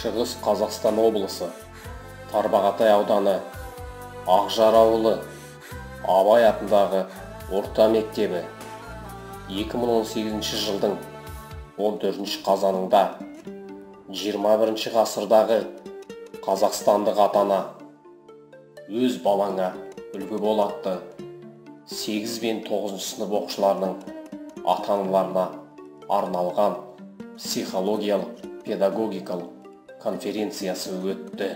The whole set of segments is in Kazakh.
Шығыс Қазақстан облысы, Тарбағатай ауданы, Ақжар ауылы, Абай атындағы орта мектебі 2018 жылдың 14 қазанында 21 ғасырдағы қазақстандық ата-ана өз балаңа үлгі болады 8 бен 9 сынып оқушыларының ата-аналарына арналған психологиялық педагогикалық конференциясы өтті.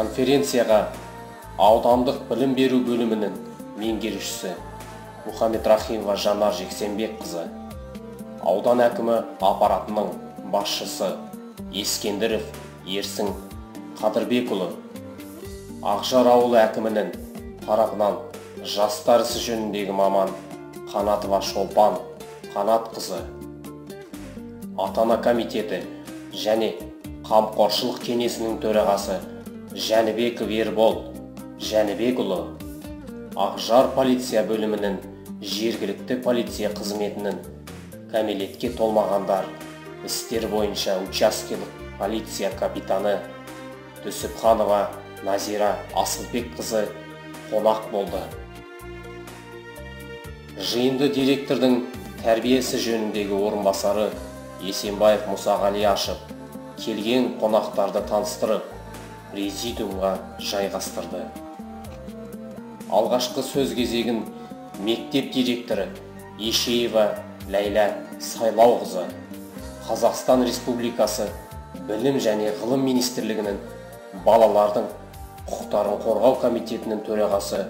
Конференцияға аудандық білім беру бөлімінің меңгерушісі Мұхаммед Рахимова Жанар Жексенбекқызы, аудан әкімі аппаратының басшысы Ескендіров Ерсін Қадырбекұлы, Ақжар ауылы әкімінің тарапынан жастар ісі жөніндегі маман Қанатова Шолпан Қанатқызы, ата-ана комитеті және қамқоршылық кеңесінің төрағасы Жәнібеков Ербол Жәнібекұлы, Ақжар полиция бөлімінің жергілікті полиция қызметінің кәмелетке толмағандар істер бойынша учаскелік полиция капитаны Түсіпханова Назира Асылбекқызы қонақ болды. Жиынды директордың тәрбиесі жөніндегі орынбасары Есенбаев Мұсағали ашып, келген қонақтарды таныстырып, президиумға жайғастырды. Алғашқы сөз кезегін мектеп директоры Ешеева Ләйла Сайлауқызы, Қазақстан Республикасы Білім және Ғылым Министрлігінің балалардың құқықтарын қорғау комитетінің төрағасы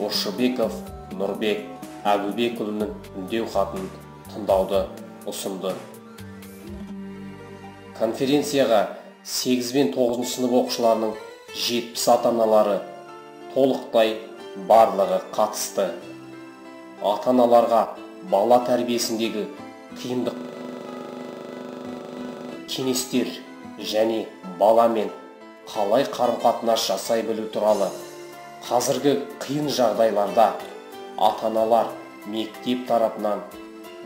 Оршыбеков Нұрбек Әбубекұлының үндеу хатын тыңдауды ұсынды. Конференцияға 8 бен 9 сынып оқушыларының 70 ата-аналары толықтай барлығы қатысты. Ата-аналарға бала тәрбиесіндегі қиындық кеңестер және баламен қалай қарым-қатынас жасай білу туралы қазіргі қиын жағдайларда ата-аналар мектеп тарапынан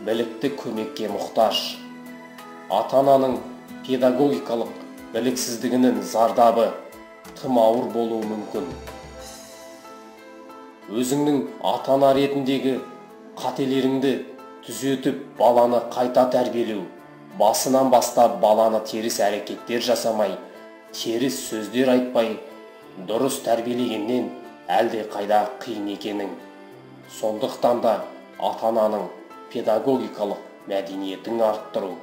білікті көмекке мұқтаж. Ата-ананың педагогикалық біліксіздігінің зардабы тым ауыр болуы мүмкін. Өзіңнің ата-ана ретіндегі қателеріңді түзетіп баланы қайта тәрбиелеу, басынан бастап баланы теріс әрекеттер жасамай, теріс сөздер айтпай, дұрыс тәрбиелегеннен әлде қайда қиын екенің. Сондықтан да ата-ананың педагогикалық мәдениетін арттыру,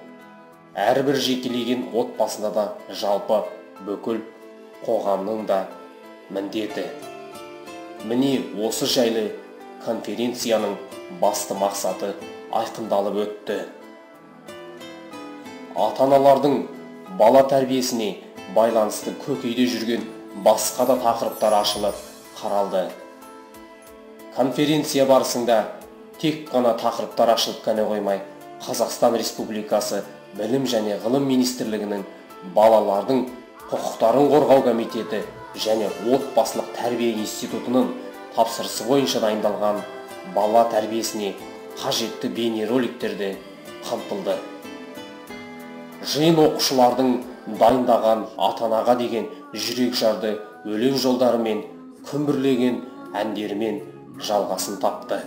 әрбір жекелеген отбасында да жалпы бүкіл қоғамның да міндеті. Міне осы жайлы конференцияның басты мақсаты айқындалып өтті. Ата-аналардың бала тәрбиесіне байланысты көкейде жүрген басқа да тақырыптар ашылып қаралды. Конференция барысында тек қана тақырыптар ашылып қана қоймай, Қазақстан Республикасы Білім және Ғылым Министрлігінің балалардың құқықтарын қорғау комитеті және отбасылық тәрбие институтының тапсырысы бойынша дайындалған бала тәрбиесіне қажетті бейнероликтерде қамтылды. Жиын оқушылардың дайындаған ата-анаға деген жүрек жарды өлең жолдарымен, күмбірлеген әндермен жалғасын тапты.